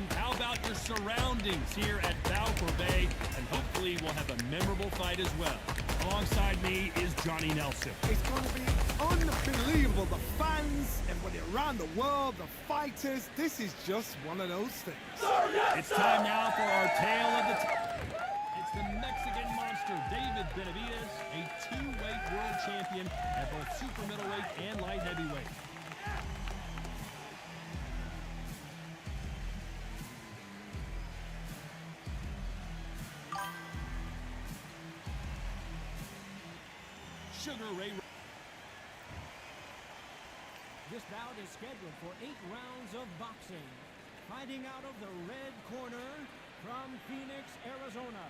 ring. How about your surroundings here at Balfour Bay? And hopefully we'll have a memorable fight as well. Alongside me is Johnny Nelson. It's going to be unbelievable. The fans, everybody around the world, the fighters. This is just one of those things. It's time now for our tale of the It's the Mexican monster, David Benavidez, a two-weight world champion at both super middleweight and light heavyweight. Sugar Ray. This bout is scheduled for 8 rounds of boxing. Fighting out of the red corner from Phoenix, Arizona.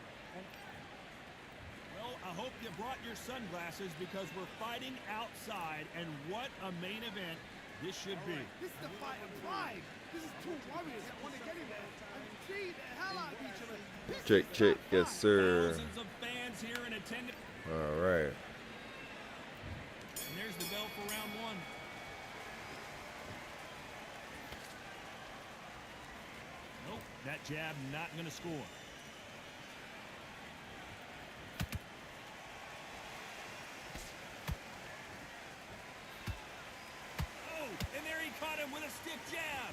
Well, I hope you brought your sunglasses because we're fighting outside, and what a main event this should be. This is the fight of pride. This is two warriors that want to get in there and beat the hell out of each other. This Check. is Yes, sir. Thousands of fans here in attendance. All right. And there's the bell for round one. Nope, that jab not going to score. Oh, and there he caught him with a stiff jab.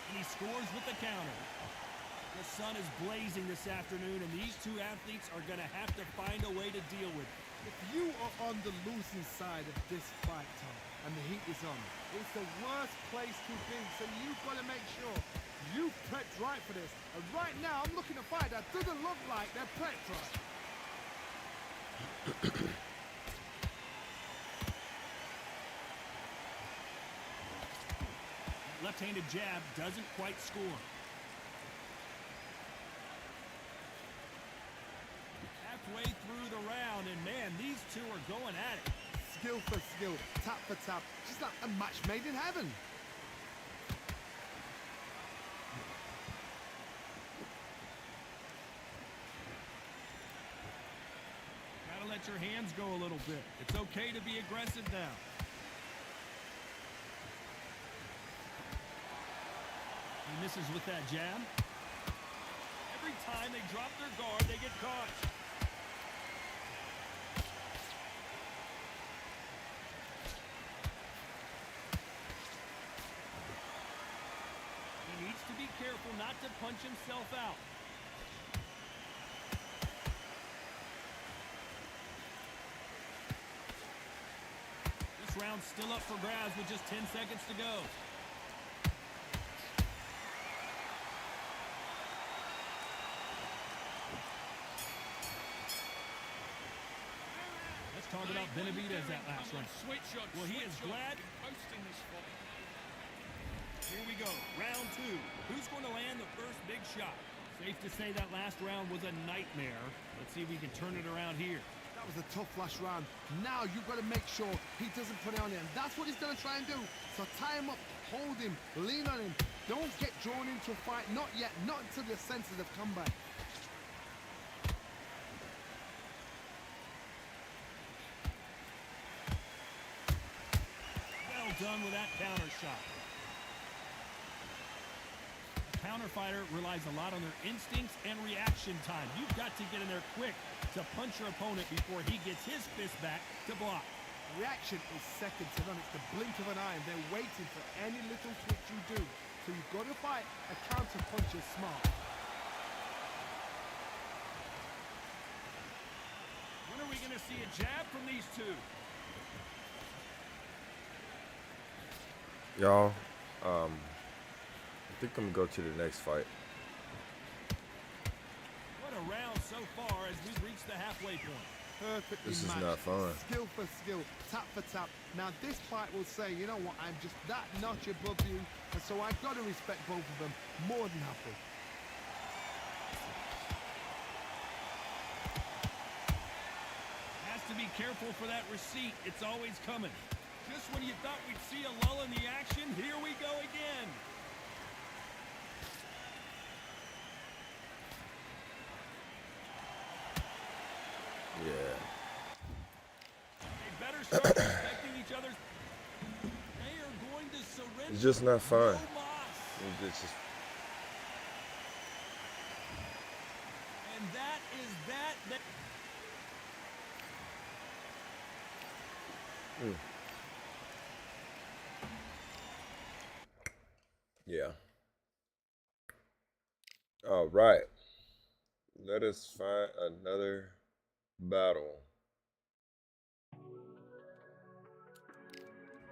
And he scores with the counter. The sun is blazing this afternoon, and these two athletes are going to have to find a way to deal with it. If you are on the losing side of this fight, Tom, and the heat is on, it's the worst place to be, so you've got to make sure you prepped right for this. And right now, I'm looking at a fight that doesn't look like they're prepped right. Left-handed jab doesn't quite score. Halfway through the round, and man, these two are going at it. Skill for skill, tap for tap, just like a match made in heaven. Gotta let your hands go a little bit. It's okay to be aggressive now. He misses with that jab. Every time they drop their guard, they get caught. He needs to be careful not to punch himself out. This round's still up for grabs with just 10 seconds to go. Let's talk about Benavidez that last round. Well, he is glad. Here we go, round two. Who's going to land the first big shot? Safe to say that last round was a nightmare. Let's see if we can turn it around here. That was a tough last round. Now you've got to make sure he doesn't put it on him. That's what he's going to try and do. So tie him up, hold him, lean on him. Don't get drawn into a fight. Not yet. Not until the senses have come back. Well done with that counter shot. A counter fighter relies a lot on their instincts and reaction time. You've got to get in there quick to punch your opponent before he gets his fist back to block. Reaction is second to none. It's the blink of an eye, and they're waiting for any little twitch you do. So you've got to fight a counter puncher smart. When are we going to see a jab from these two? Y'all, I think I'm gonna go to the next fight. What a round so far as we've reached the halfway point. Perfectly This is matched. not fun. Skill for skill, tap for tap. Now this fight will say, you know what, I'm just that notch above you, and so I've got to respect both of them more than happy. Has to be careful for that receipt. It's always coming. Just when you thought we'd see a lull in the action, here we go again. Yeah. They better start respecting each other's. They are going It's just not fun. No Moss. It's just, And that is that. yeah. All right. Let us find another battle.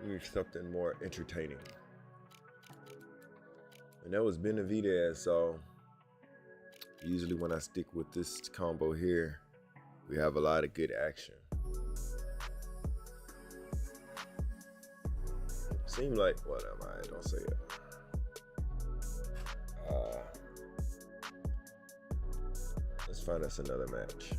We need something more entertaining. And that was Benavidez, so usually when I stick with this combo here, we have a lot of good action. Seem like, what am I? Don't say it. Let's find us another match.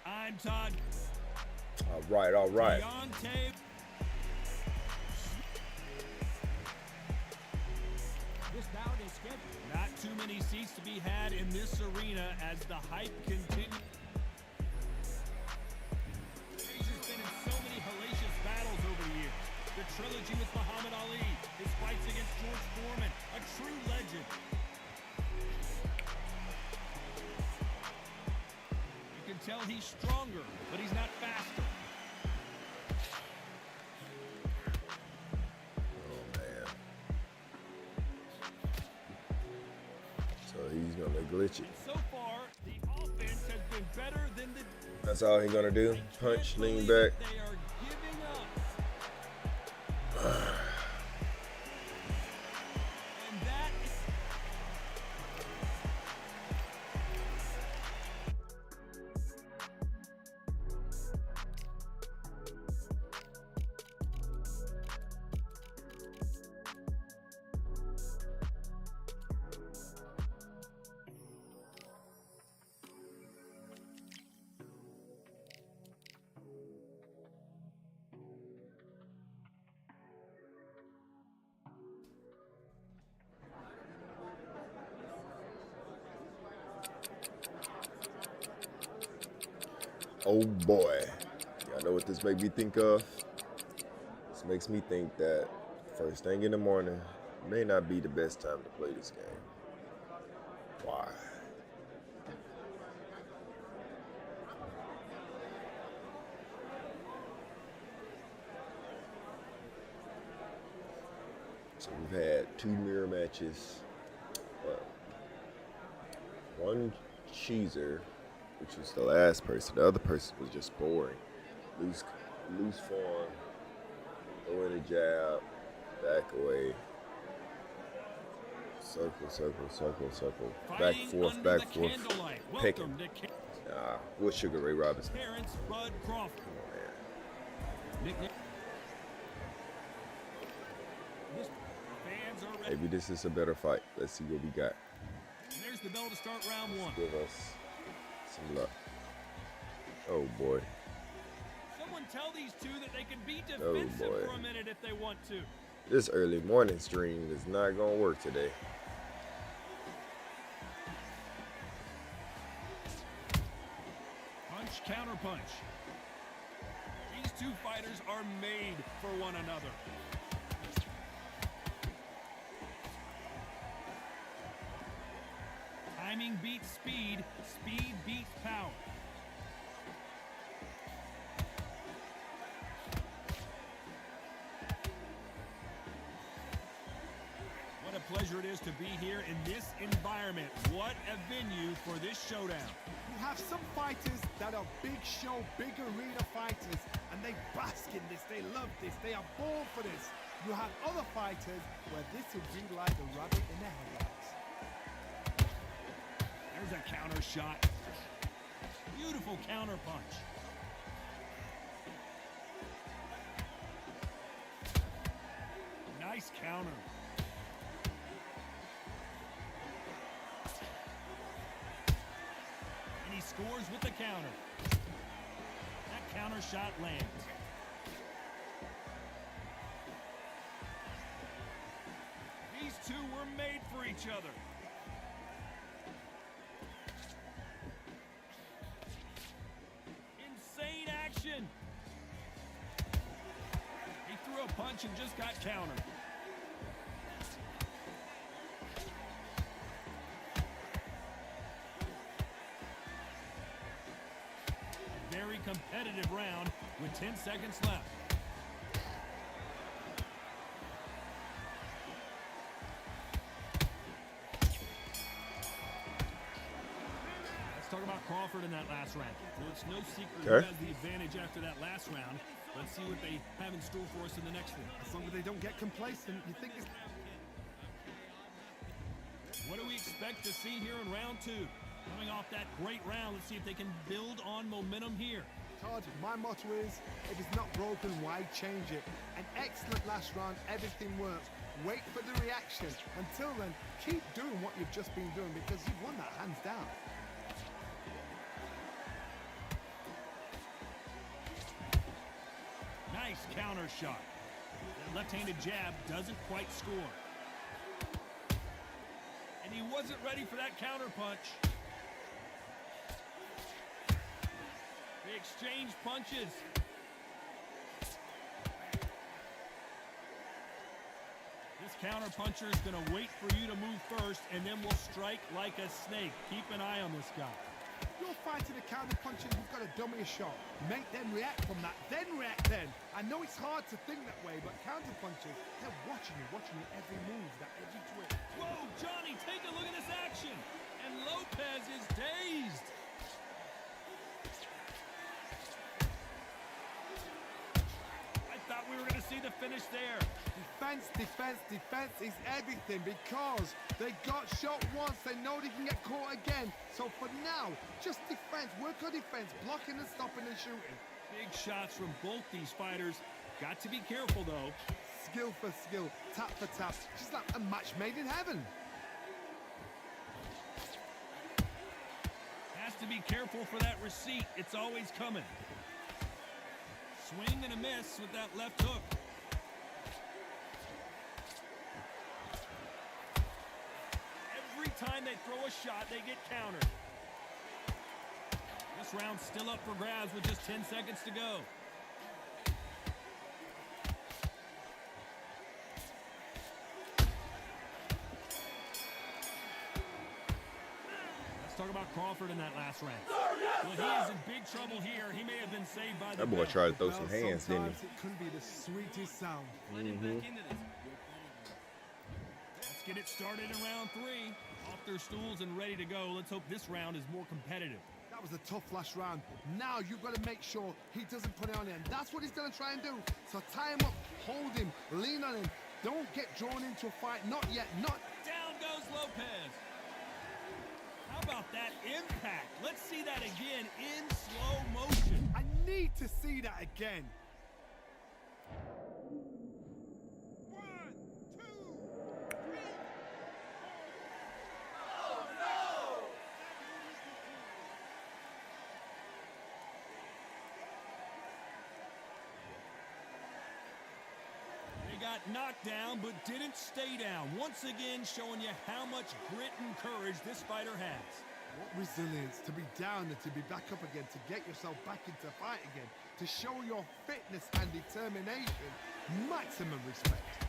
I'm Todd. All right, all right. Deontay. This bout is scheduled. Not too many seats to be had in this arena as the hype continues. Frazier's been in so many hellacious battles over the years. The trilogy with Muhammad Ali, his fights against George Foreman, a true legend. You can tell he's stronger, but he's not faster. Oh, man. So he's going to glitch it. So far, the offense has been better than the... That's all he's going to do. Punch, lean back. They are giving up. And that is... Oh boy. Y'all know what this made me think of? This makes me think that first thing in the morning may not be the best time to play this game. Why? So we've had 2 mirror matches. One cheeser, which was the last person. The other person was just boring. Loose form, throw in a jab, back away, circle, circle, circle, circle, back Fighting forth, under back the forth, candlelight. picking. Welcome to Nah, with Sugar Ray Robinson. Terrence Bud Crawford. Come on, man. Nickname. Fans are ready. Maybe this is a better fight. Let's see what we got. And there's the bell to start round one. Give us some luck. Oh boy. Someone tell these two that they can be Oh, defensive boy. for a minute if they want to. This early morning stream is not gonna work today. Punch, counter punch. These two fighters are made for one another. Timing beats speed, speed beats power. What a pleasure it is to be here in this environment. What a venue for this showdown. You have some fighters that are big show, big arena fighters, and they bask in this, they love this, they are born for this. You have other fighters where this would be like a rabbit in the headlights. There's a counter shot. Beautiful counter punch. Nice counter. And he scores with the counter. That counter shot lands. These two were made for each other. Insane action. He threw a punch and just got countered. A very competitive round with 10 seconds left. Let's talk about Crawford in that last round. Well, it's no secret who Okay. has the advantage after that last round. Let's see what they have in store for us in the next one. As long as they don't get complacent, you think it's... What do we expect to see here in round two? Coming off that great round, let's see if they can build on momentum here. Todd, my motto is, if it's not broken, why change it? An excellent last round, everything works. Wait for the reaction. Until then, keep doing what you've just been doing because you've won that hands down. Nice counter shot. That left-handed jab doesn't quite score. And he wasn't ready for that counter punch. They exchange punches. This counter puncher is going to wait for you to move first, and then will strike like a snake. Keep an eye on this guy. You're fighting a counter puncher who's got a dummy shot. Make them react from that, then react then. I know it's hard to think that way, but counter punchers, they're watching you every move, that every twist. Whoa, Johnny, take a look at this action. And Lopez is dazed. I thought we were going to see the finish there. Defense, defense, defense is everything because they got shot once. They know they can get caught again. So for now, just defense. Work on defense, blocking and stopping and shooting. Big shots from both these fighters. Got to be careful, though. Skill for skill, tap for tap. Just like a match made in heaven. Has to be careful for that receipt. It's always coming. Swing and a miss with that left hook. Every time they throw a shot, they get countered. This round's still up for grabs with just 10 seconds to go. Let's talk about Crawford in that last round. Well, he is in big trouble here. He may have been saved by the That boy bell. tried to throw some Well, hands, didn't he? sometimes it can be the sweetest sound. Let's get it started in round three. Off their stools and ready to go. Let's hope this round is more competitive. That was a tough last round. Now you've got to make sure he doesn't put it on him. That's what he's going to try and do. So tie him up, hold him, lean on him. Don't get drawn into a fight. Not yet. Not. Down goes Lopez. How about that impact? Let's see that again in slow motion. I need to see that again. They got knocked down, but didn't stay down. Once again, showing you how much grit and courage this fighter has. What resilience to be down and to be back up again, to get yourself back into fight again, to show your fitness and determination. Maximum respect.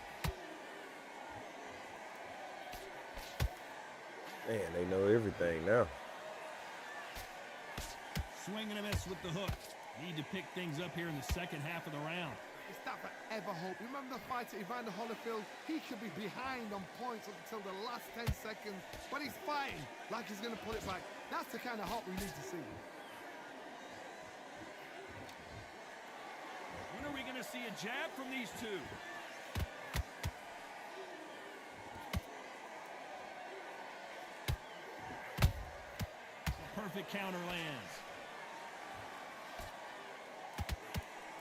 Man, they know everything now. Swing and a miss with the hook. Need to pick things up here in the second half of the round. Is that forever hope? Remember the fight at Evander Holyfield? He could be behind on points until the last 10 seconds, but he's fighting like he's going to pull it back. That's the kind of hope we need to see. When are we going to see a jab from these two? A perfect counter lands.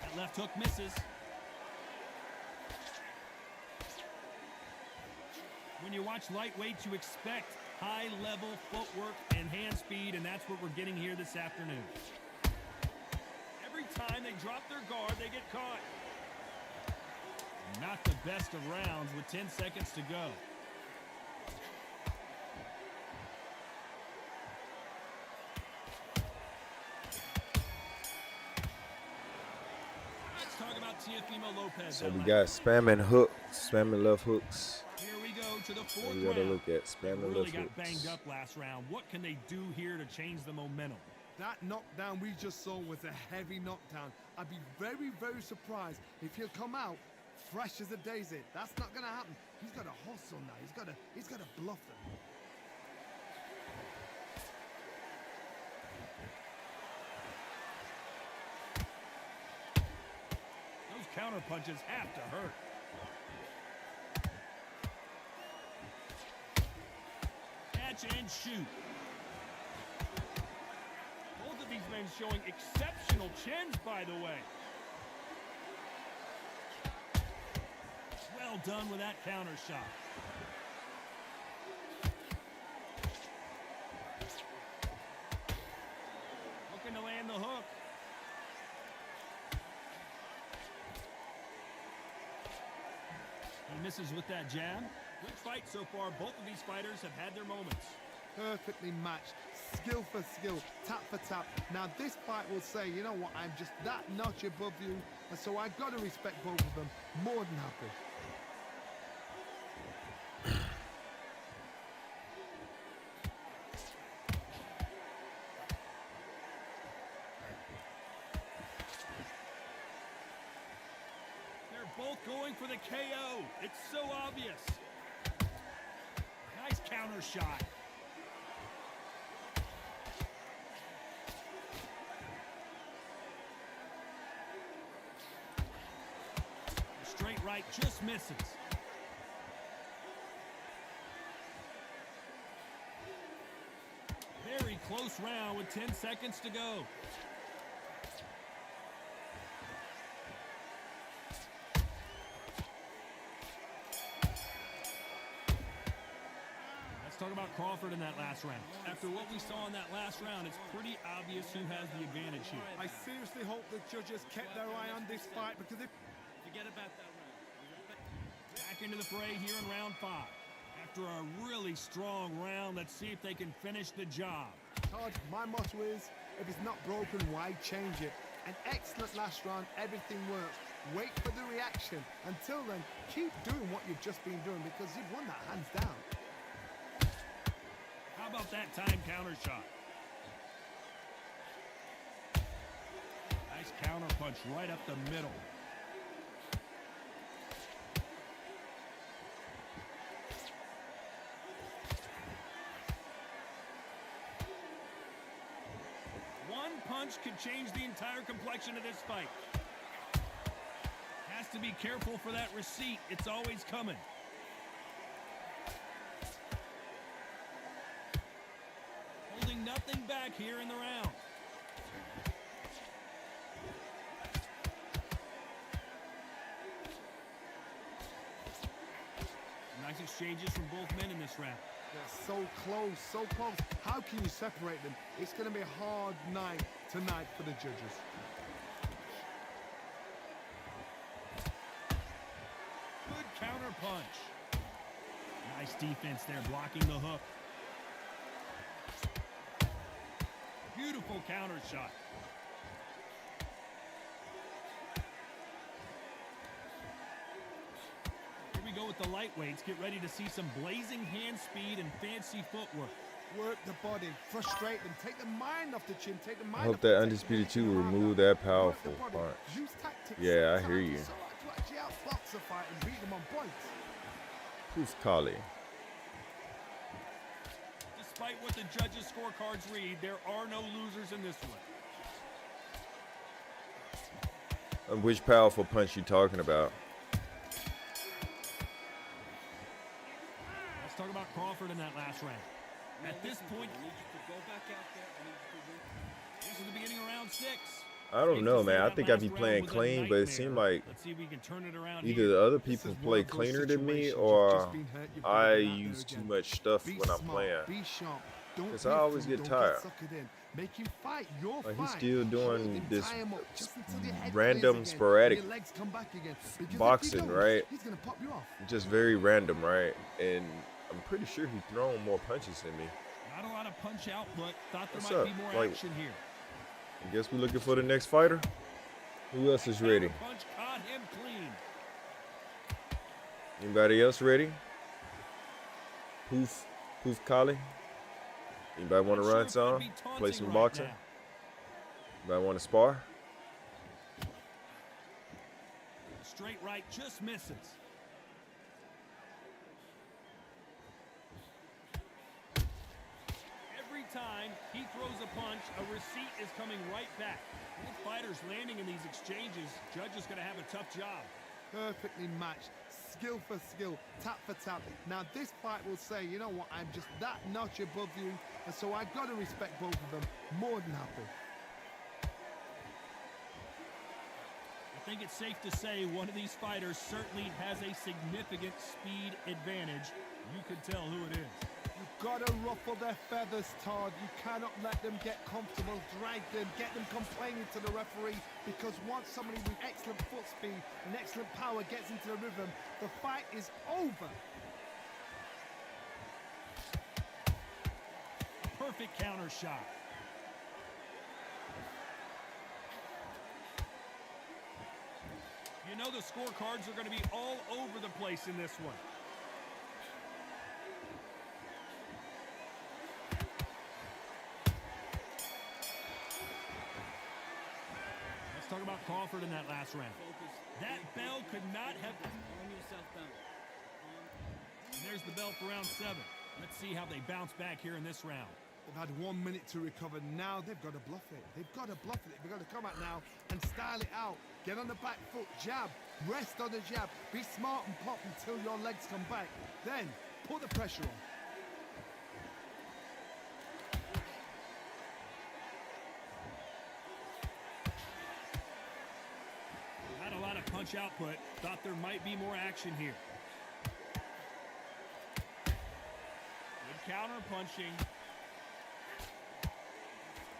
That left hook misses. When you watch lightweights, you expect high-level footwork and hand speed, and that's what we're getting here this afternoon. Every time they drop their guard, they get caught. Not the best of rounds with 10 seconds to go. Let's talk about Teofimo Lopez. So we got spamming hook, spamming left hooks. Here we go to the fourth We gotta round. look at spamming Really left got hooks. banged up last round. What can they do here to change the momentum? That knockdown we just saw was a heavy knockdown. I'd be very, very surprised if he'll come out fresh as a daisy. That's not going to happen. He's got a hustle now. He's got to bluff them. Those counter punches have to hurt. Catch and shoot. Both of these men showing exceptional chins, by the way. Well done with that counter shot. Looking to land the hook. He misses with that jab. Good fight so far. Both of these fighters have had their moments. Perfectly matched, skill for skill, tap for tap. Now this fight will say, you know what, I'm just that notch above you, and so I've got to respect both of them. More than happy. They're both going for the KO. It's so obvious. Nice counter shot. Straight right just misses. Very close round with 10 seconds to go. Let's talk about Crawford in that last round. After what we saw in that last round, it's pretty obvious who has the advantage here. I seriously hope the judges kept their eye on this fight, because if Forget about that round. Back into the fray here in round 5. After a really strong round, let's see if they can finish the job. Todd, my motto is, if it's not broken, why change it? An excellent last round, everything works. Wait for the reaction. Until then, keep doing what you've just been doing, because you've won that hands down. How about that time counter shot? Nice counter punch right up the middle. One punch could change the entire complexion of this fight. Has to be careful for that receipt. It's always coming. here in the round. Nice exchanges from both men in this round. They're so close, so close. How can you separate them? It's going to be a hard night tonight for the judges. Good counter punch. Nice defense there, blocking the hook. Beautiful counter shot. Here we go with the lightweights. Get ready to see some blazing hand speed and fancy footwork. Work the body, frustrate them, take the mind off the chin, take the mind I hope off that the Undisputed 2 will technique, remove work that the powerful body, punch. use tactics Yeah, I sometimes hear you. so hard to actually outbox a fight and beat them on points. Who's Kali? Despite what the judges' scorecards read, there are no losers in this one. Which powerful punch you talking about? Let's talk about Crawford in that last round. At this point, this is the beginning of round 6. I don't know, man. I think I'd be playing clean, but it seemed like Let's see if we can turn it around either here. the other This people is play one of those cleaner than me, situations or you've just been hurt, you've got to I get out there use too again. much stuff Be when I'm smart, playing. Be sharp. Don't 'Cause be I a always fool, get don't tired. suckered in. Make him fight your Like, fight. he's still Hold doing him, this tie him up just until your head random, clears again, sporadic your legs come back again. Because if you boxing, don't, right? He's gonna pop you off. Just very random, right? And I'm pretty sure he's thrown more punches than me. Not a lot of punch output. Thought there What's might up? be more Like- action here. I guess we're looking for the next fighter. Who else is ready? Punch caught him clean. Anybody else ready? Poof Kali. Anybody want to Not run sure if I'd some? be Play taunting some right boxing? now. Anybody want to spar? Straight right just misses. Every time he throws a punch, a receipt is coming right back. Both fighters landing in these exchanges. Judge is going to have a tough job. Perfectly matched, skill for skill, tap for tap. Now this fight will say, you know what, I'm just that notch above you, and so I've got to respect both of them. More than happy. I think it's safe to say one of these fighters certainly has a significant speed advantage. You can tell who it is. You've got to ruffle their feathers, Todd. You cannot let them get comfortable, drag them, get them complaining to the referee, because once somebody with excellent foot speed and excellent power gets into the rhythm, the fight is over. Perfect counter shot. You know the scorecards are going to be all over the place in this one. Let's talk about Crawford in that last round. That bell could not have... And there's the bell for round 7. Let's see how they bounce back here in this round. They've had 1 minute to recover. Now they've got to bluff it. They've got to bluff it. They've got to come out now and style it out. Get on the back foot, jab, rest on the jab. Be smart and pop until your legs come back. Then put the pressure on. Not a lot of punch output. Thought there might be more action here. Good counter punching.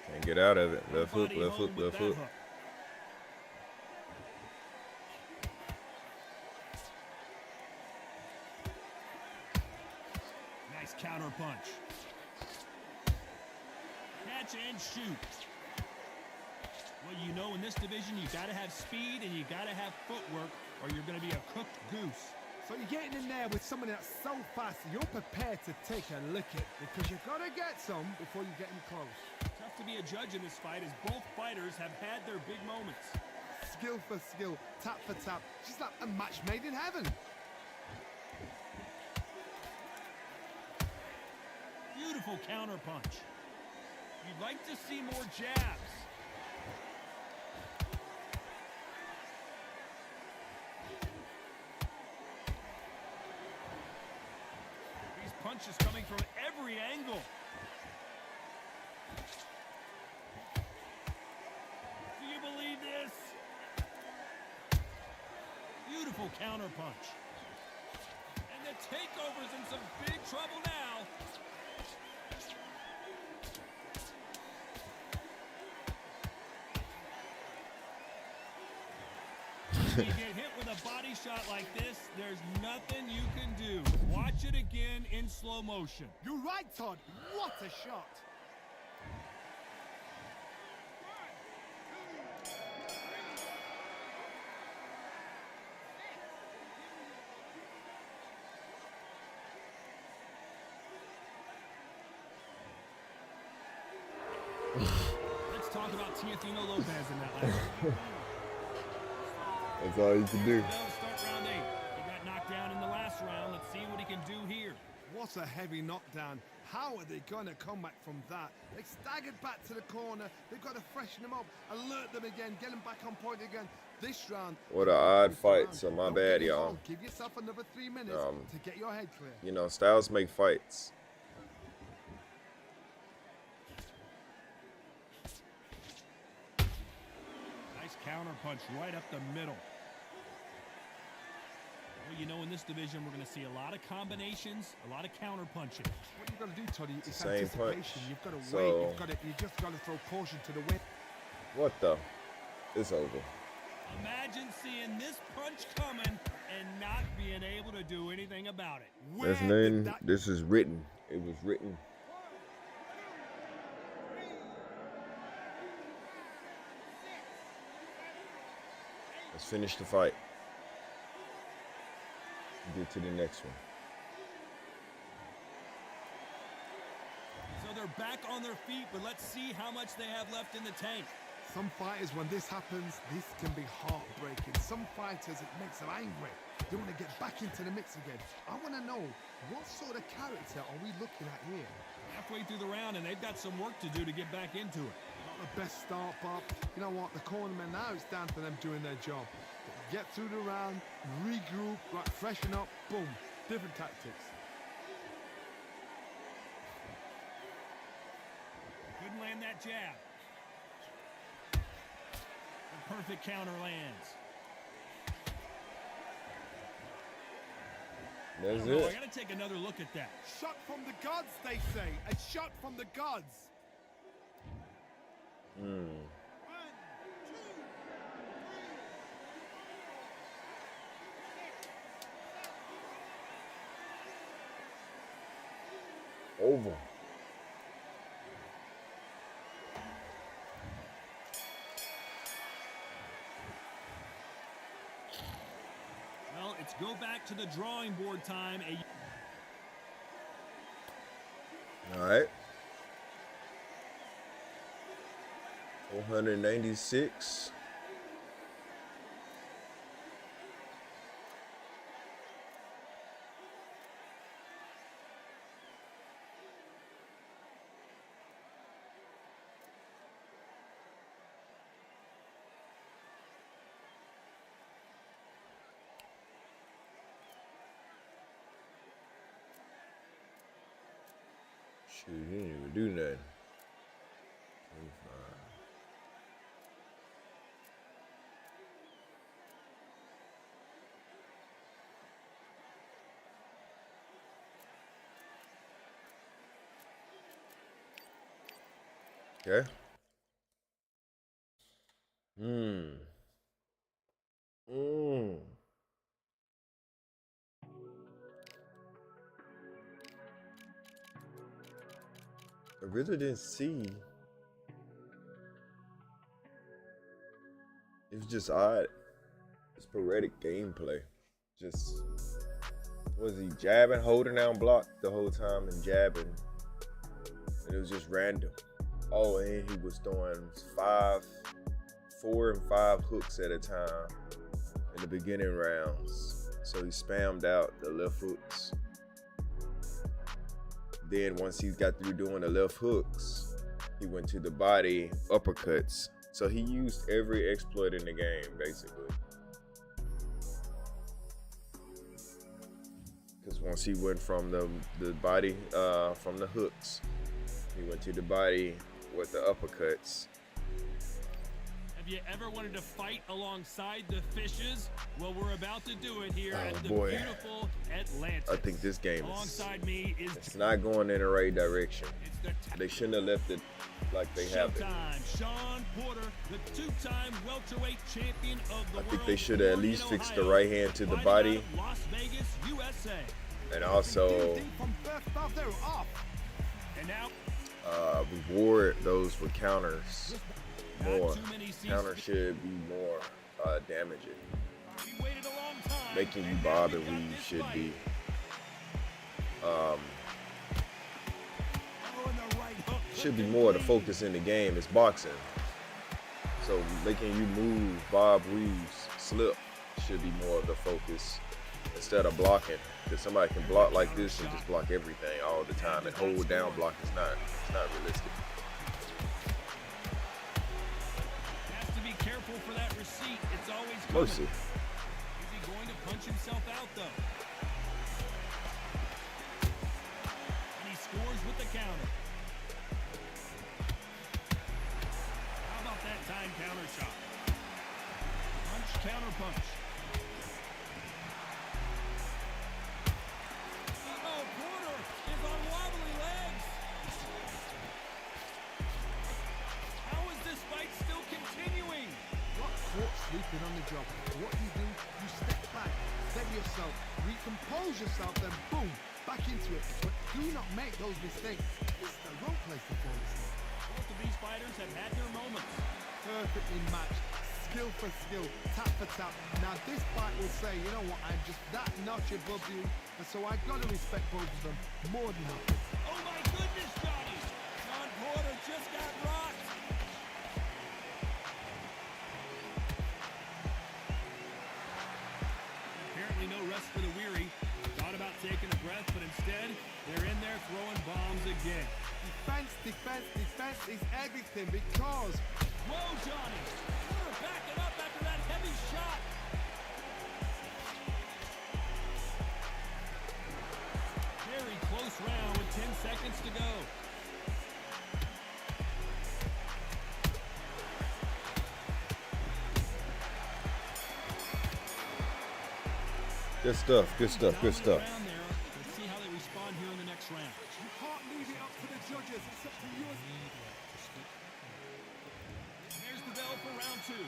Can't get out of it. Left hook, Body left hook, home with left that hook. hook. Nice counter punch. Catch and shoot. Well, you know, in this division, you got to have speed and you got to have footwork, or you're going to be a cooked goose. So you're getting in there with somebody that's so fast, you're prepared to take a lick at, because you've got to get some before you get in close. Tough to be a judge in this fight, as both fighters have had their big moments. Skill for skill, tap for tap. She's like a match made in heaven. Beautiful counter punch. You'd like to see more jabs. These punches coming from every angle. Beautiful counter punch. And the takeover's in some big trouble now. You get hit with a body shot like this, there's nothing you can do. Watch it again in slow motion. You're right, Todd. What a shot. Let's talk about Teofimo Lopez in that last round. That's all you can do. Start round 8. He got knocked down in the last round. Let's see what he can do here. What a heavy knockdown. How are they going to come back from that? They staggered back to the corner. They've got to freshen them up, alert them again, get them back on point again. This round. What a odd fight, so my Don't bad, get y'all. involved. Give yourself another 3 minutes to get your head clear. You know, styles make fights. Nice counter punch right up the middle. Well, you know, in this division, we're going to see a lot of combinations, a lot of counter punching. What you got to do, Toddy, is the same punch. anticipation. You've got to So- wait. You just got to throw caution to the wind. What the? It's over. Imagine seeing this punch coming and not being able to do anything about it. That's Where did nothing. that- This is written. It was written. Let's finish the fight. Get to the next one. So they're back on their feet, but let's see how much they have left in the tank. Some fighters, when this happens, this can be heartbreaking. Some fighters, it makes them angry. They want to get back into the mix again. I want to know, what sort of character are we looking at here? Halfway through the round, and they've got some work to do to get back into it. Not the best start, Bob. You know what? The cornermen now, it's down to them doing their job. Get through the round, regroup, right, freshen up, boom. Different tactics. Couldn't land that jab. The perfect counter lands. That's I it. got to take another look at that. Shot from the gods, they say. A shot from the gods. Over. Well, it's go back to the drawing board time. All right. 496. Shoot, he didn't even do nothing. 25. Okay. I really didn't see. It was just odd. Sporadic gameplay. Just, was he jabbing, holding down block the whole time and jabbing? And it was just random. Oh, and he was throwing 4 and 5 hooks at a time in the beginning rounds. So he spammed out the left hooks. Then once he got through doing the left hooks, he went to the body uppercuts. So he used every exploit in the game, basically. Because once he went from the body, from the hooks, he went to the body with the uppercuts. And Have you ever wanted to fight alongside the fishes? Well, we're about to do it here Oh, at the boy. beautiful Atlantis. I think this game is Alongside me is it's not going in the right direction. it's the They shouldn't have left it like they have it. Showtime. Sean Porter, the two-time welterweight champion of the I world. think they should have at born in least fixed the Ohio, right hand to the fighting body out of Las Vegas, USA. and also From first off, they were off. And now, reward those with counters more. too many seats Counter should be more damaging. we waited a long time. Making you and bob now and we got weave this should fight. be. Oh, and the right hook Should be took more the the lead. focus in the game. It's boxing. So making you move, bob, weaves, slip should be more of the focus instead of blocking. Because somebody can block like this and just block everything all the time and hold down block is not realistic. Has to be careful for that receipt. It's always coming. Mercy. Is he going to punch himself out, though? And he scores with the counter. How about that time counter shot? Punch, counter punch. Oh, Porter is on wobbly legs. How is this fight still continuing? Got caught sleeping on the job. What do? You step back, steady yourself, recompose yourself, then boom, back into it. But do not make those mistakes. This is the wrong place to fall asleep. Both of these fighters have had their moments. Perfectly matched, skill for skill, tap for tap. Now this fight will say, you know what, I'm just that notch above you, and so I gotta respect both of them more than happy. Oh my goodness, Johnny! Sean Porter just got rocked. Apparently no rest for the weary. Thought about taking a breath, but instead, they're in there throwing bombs again. Defense, defense, defense is everything because Whoa, Johnny! Porter backing up after that heavy shot. Very close round with 10 seconds to go. Good stuff, good stuff, good stuff. Dominant round there. Let's see how they respond here in the next round. you can't leave it up to the judges. It's up to you. There's the bell for round two.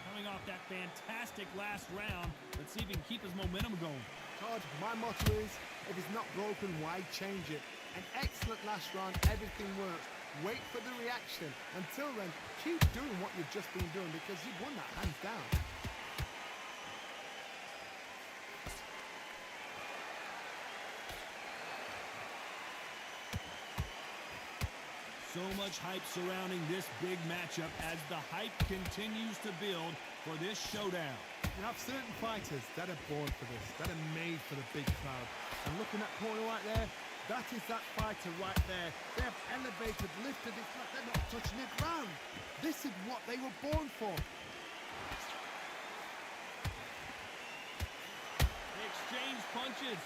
Coming off that fantastic last round, let's see if he can keep his momentum going. Todd, my motto is, if it's not broken, why change it? An excellent last round, everything works. Wait for the reaction. Until then, keep doing what you've just been doing because you've won that hands down. So much hype surrounding this big matchup as the hype continues to build for this showdown. You have certain fighters that are born for this, that are made for the big crowd. And looking at corner right there, that is that fighter right there. They have elevated, lifted, it's like they're not touching the ground. This is what they were born for. They exchange punches.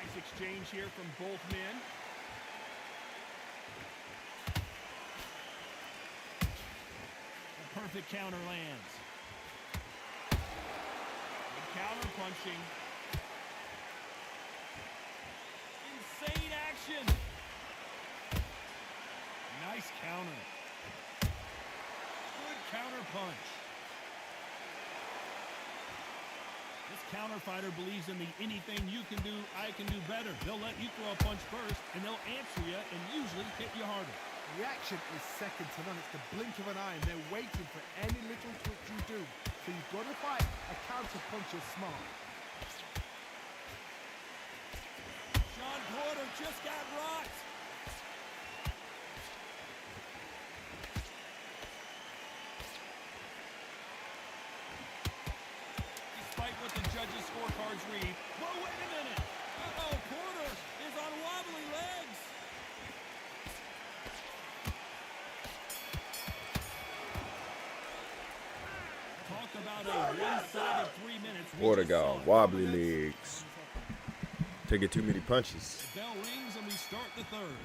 Nice exchange here from both men. A perfect counter lands. Good counter punching. Insane action. Nice counter. Good counter punch. This counter fighter believes in the anything you can do, I can do better. They'll let you throw a punch first, and they'll answer you and usually hit you harder. Reaction is second to none. It's the blink of an eye, and they're waiting for any little twitch you do. So you've got to fight a counter puncher smart. Sean Porter just got rocked. Despite what the judges' scorecards read. Whoa, wait a minute. Uh-oh, Porter is on wobbly legs. Talk about a one-sided 3 minutes. We Porter just saw got it. wobbly legs. Taking too many punches. The bell rings and we start the third.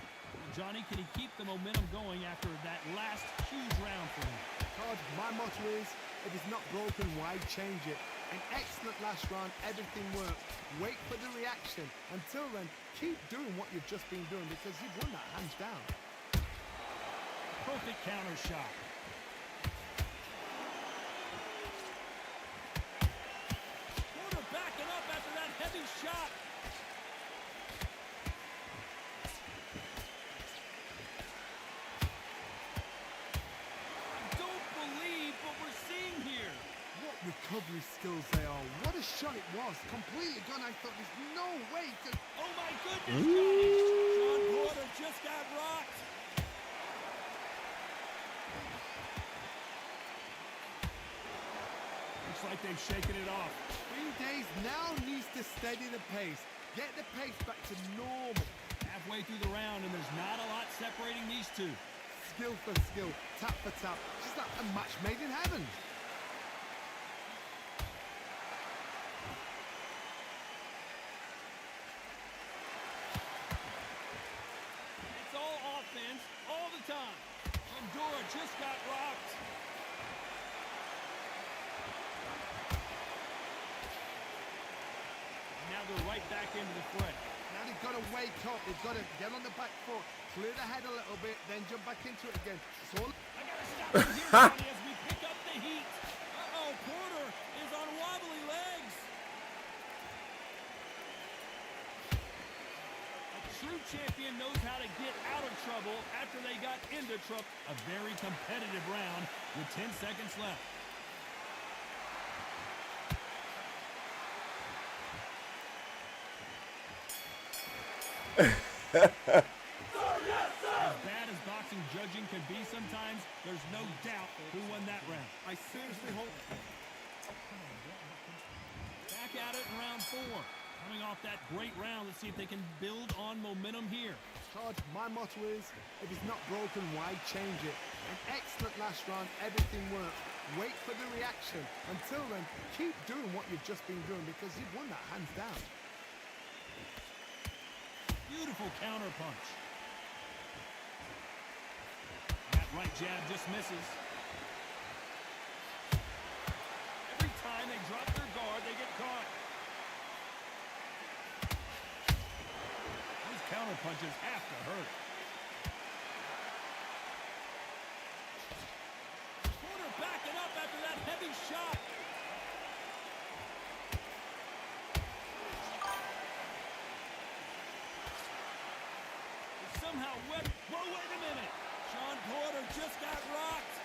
Johnny, can he keep the momentum going after that last huge round for him? Todd, Todd, my motto is, if it's not broken, why change it? An excellent last round, everything worked. Wait for the reaction. Until then, keep doing what you've just been doing because you've won that hands down. Perfect counter shot. Porter backing up after that heavy shot. I don't believe what we're seeing here. What recovery skills they are. What a shot it was. Completely gone. I thought there's no way to... Oh my goodness, guys. John Porter just got rocked. Looks like they've shaken it off. Green Days now needs to steady the pace. Get the pace back to normal. Halfway through the round, and there's not a lot separating these two. Skill for skill, tap for tap. Just like a match made in heaven. It's all offense, all the time. Andorra just got rocked. Now they're right back into the fray. Now they've got to wake up. They've got to get on the back foot, clear the head a little bit, then jump back into it again. It's all... I gotta stop you here, Johnny, as we pick up the heat. Uh-oh, Porter is on wobbly legs. A true champion knows how to get out of trouble after they got into trouble. A very competitive round with 10 seconds left. As bad as boxing judging can be sometimes, there's no doubt who won that round. I seriously hope... Back at it in round 4. Coming off that great round, let's see if they can build on momentum here. Todd, my motto is, if it's not broken, why change it? An excellent last round, everything worked. Wait for the reaction. Until then, keep doing what you've just been doing because you've won that hands down. Beautiful counter punch. That right jab just misses. Every time they drop their guard, they get caught. Those counter punches have to hurt. Porter backing up after that heavy shot. Somehow wet. Whoa, wait a minute. Sean Porter just got rocked.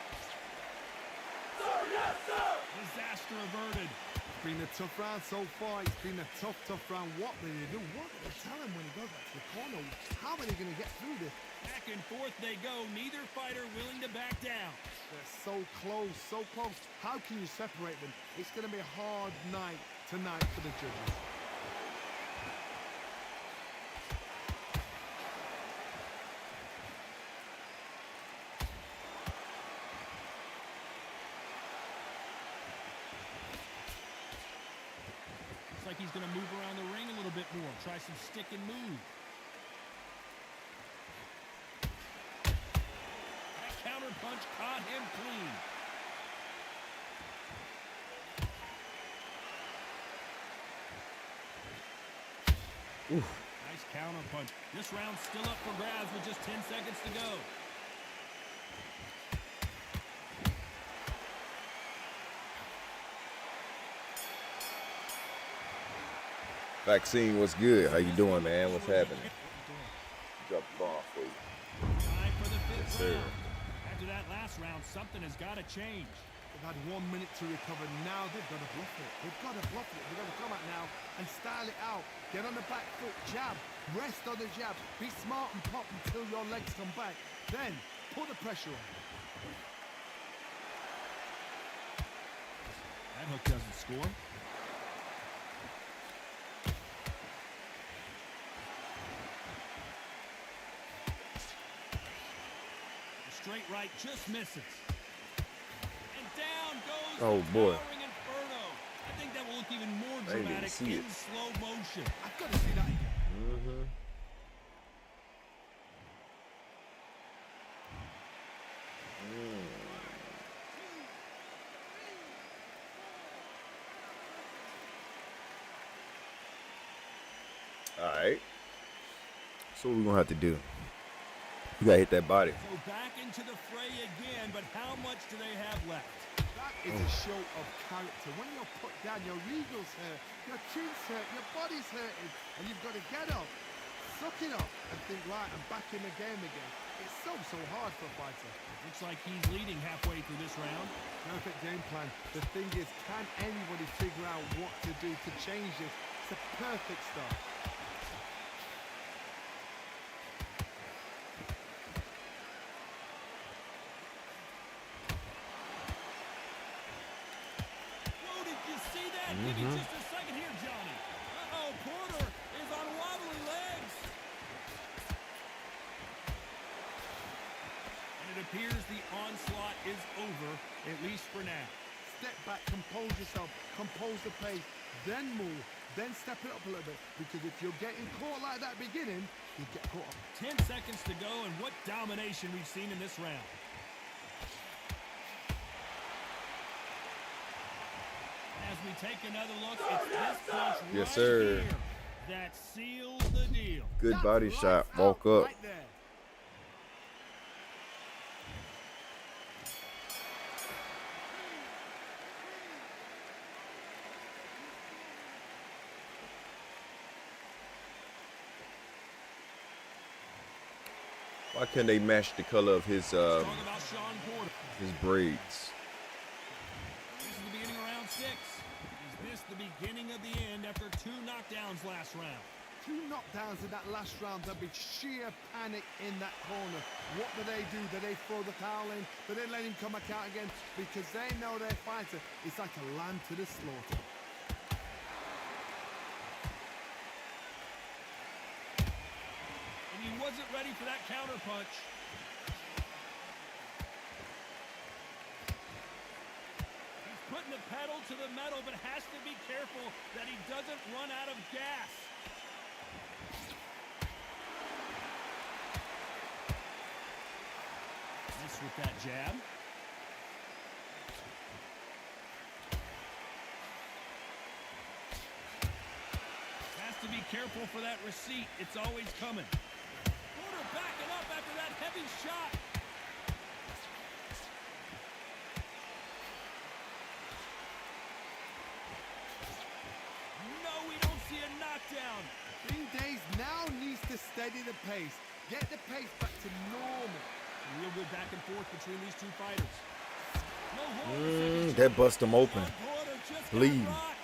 Sir, yes, sir. Disaster averted. It's been a tough round so far. It's been a tough round. What did he do? What did they tell him when he goes back to the corner? How are they going to get through this? Back and forth they go. Neither fighter willing to back down. They're so close, so close. How can you separate them? It's going to be a hard night tonight for the judges. Looks like he's going to move around the ring a little bit more. Try some stick and move. That counter punch caught him clean. Nice counter punch. This round's still up for grabs with just 10 seconds to go. Vaccine, what's good? How you doing, man? What's happening? Drop the ball for you. Time for the fifth Yes, sir. round. After that last round, something has got to change. They've had 1 minute to recover. Now they've got to bluff it. They've got to bluff it. They've got to come out now and style it out. Get on the back foot, jab, rest on the jab. Be smart and pop until your legs come back. Then put the pressure on. That hook doesn't score. The straight right just misses. And down goes Oh, the boy. towering Inferno. I think that will look even more I didn't even dramatic see in it. slow motion. I've got to see that again. Mm-hmm. All right. So what we gonna have to do? You gotta hit that body. So back into the fray again, but how much do they have left? That is a show of character. When you're put down, your ego's hurt, your chin's hurt, your body's hurting, and you've got to get up, suck it up, and think, right, I'm back in the game again. It's so hard for a fighter. Looks like he's leading halfway through this round. Perfect game plan. The thing is, can anybody figure out what to do to change this? It's a perfect start. Whoa, did you see that? Give me just a second here, Johnny. Uh-oh, Porter is on wobbly legs. And it appears the onslaught is over, at least for now. Step back, compose yourself, compose the pace, then move, then step it up a little bit. Because if you're getting caught like that beginning, you get caught up. 10 seconds to go, and what domination we've seen in this round. As we take another look, it's this punch Yes, right sir. here that seals the deal. Good That's body lights shot. out Walk up. right there. Why can't they match the color of his Talk about Sean Porter. braids? This is the beginning of round 6. Is this the beginning of the end after 2 knockdowns last round? 2 knockdowns in that last round. There'll be sheer panic in that corner. What do? Do they throw the towel in? Do they let him come back out again? Because they know their fighter is like a lamb to the slaughter. And he wasn't ready for that counter punch. He's putting the pedal to the metal, but has to be careful that he doesn't run out of gas. Miss with that jab. Has to be careful for that receipt. It's always coming. Porter backing up after that heavy shot. No, we don't see a knockdown. Bing Days now needs to steady the pace. Get the pace back to normal. Real good back and forth between these two fighters. No hold. That bust him open. Porter just got Bleeding. rocked.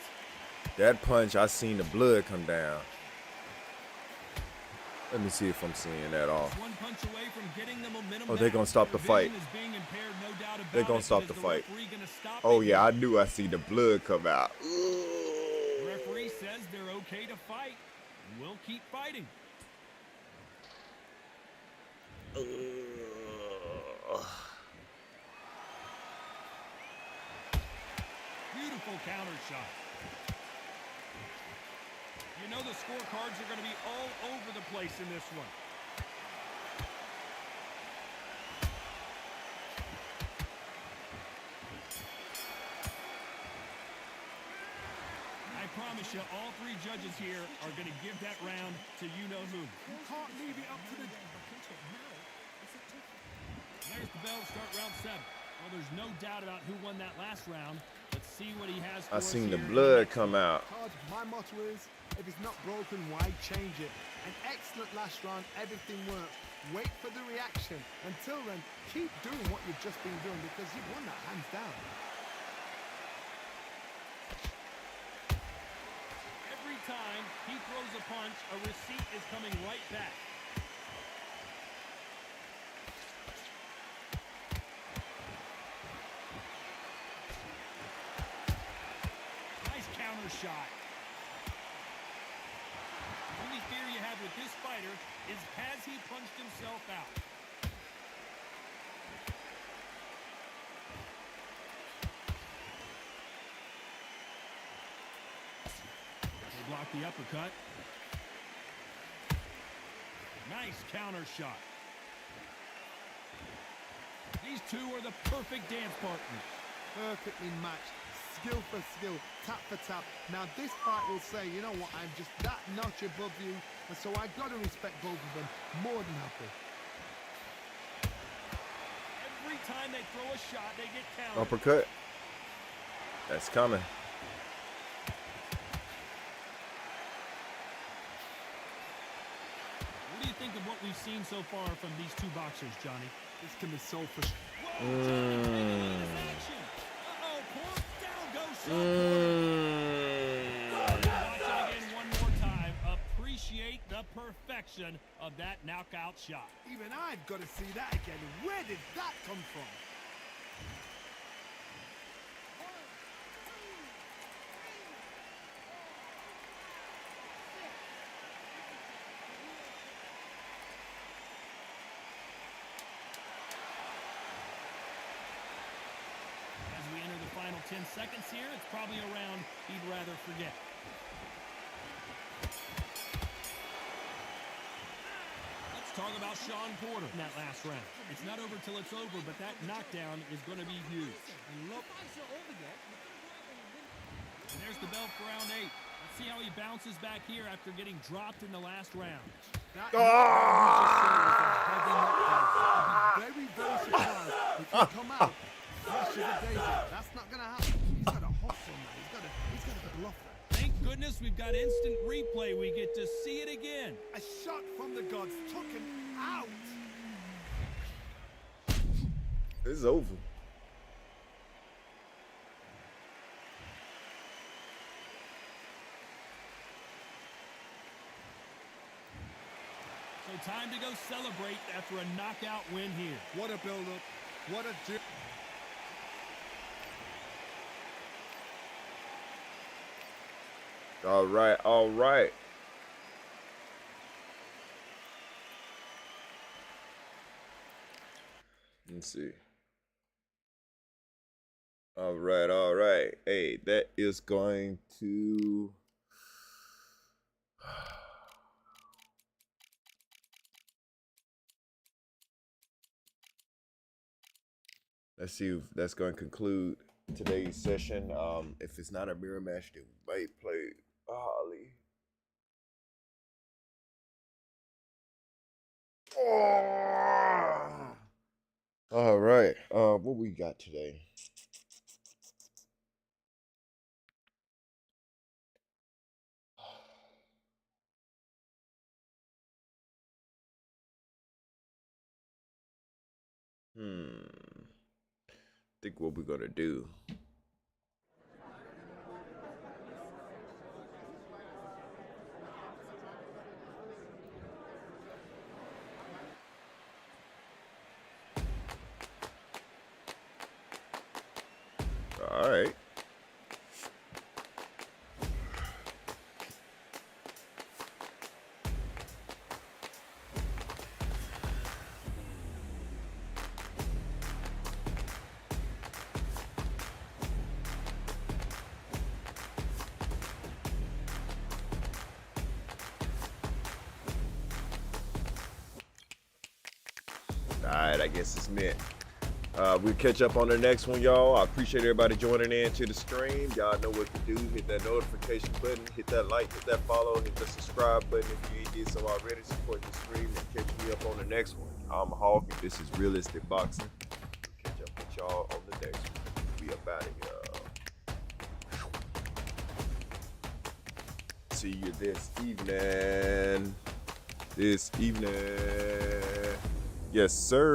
That punch, I seen the blood come down. Let me see if I'm seeing that off. One punch away from getting the momentum Oh, they're back. gonna stop the Their fight. vision is being impaired, no doubt about They're gonna it, stop but the is fight. referee gonna stop Oh it? yeah, I knew I see the blood come out. The referee says they're okay to fight. We'll keep fighting. Beautiful counter shot. You know the scorecards are going to be all over the place in this one. I promise you, all 3 judges here are going to give that round to you-know-who. You can't leave it up to the... There's the bell to start round 7. Well, there's no doubt about who won that last round. Let's see what he has for I us seen the here in blood next come out. Cards, my motto is, if it's not broken, why change it? An excellent last round, everything works. Wait for the reaction. Until then, keep doing what you've just been doing because you've won that hands down. Every time he throws a punch, a receipt is coming right back. Nice counter shot. The only fear you have with this fighter is has he punched himself out? They block the uppercut. Nice counter shot. These two are the perfect dance partners. Perfectly matched. skill for skill, tap for tap. Now this fight will say, you know what, I'm just that notch above you, and so I got to respect both of them more than happy. Every time they throw a shot, they get counted. Uppercut. That's coming. What do you think of what we've seen so far from these two boxers, Johnny? This can be so frustrating. Uh-oh, Pork, down goes Watch it again one more time. Appreciate the perfection of that knockout shot. Even I've got to see that again. Where did that come from? As we enter the final 10 seconds here, it's probably a round he'd rather forget. Let's talk about Sean Porter in that last round. It's not over till it's over, but that knockdown is going to be huge. And there's the bell for round 8. Let's see how he bounces back here after getting dropped in the last round. That I'd be very, very surprised if he come out fresh as a daisy. That's not going to happen. He's got a hustle, man. He's got a bluff that. Thank goodness we've got instant replay. We get to see it again. A shot from the gods took him out. It's over. So time to go celebrate after a knockout win here. What a build-up. What a... All right, all right. Let's see. All right, all right. Hey, that is going to... Let's see if that's going to conclude today's session. If it's not a mirror match, then we might play Holly. All right. What we got today? Think what we're gonna do. All right. Alright, I guess it's meant. We'll catch up on the next one, y'all. I appreciate everybody joining in to the stream. Y'all know what to do. Hit that notification button, hit that like, hit that follow, hit the subscribe button if you ain't did so already. Support the stream and catch me up on the next one. I'm Hawk, and this is Realistic Boxing. We'll catch up with y'all on the next one. We up out of here. See you this evening. Yes, sir.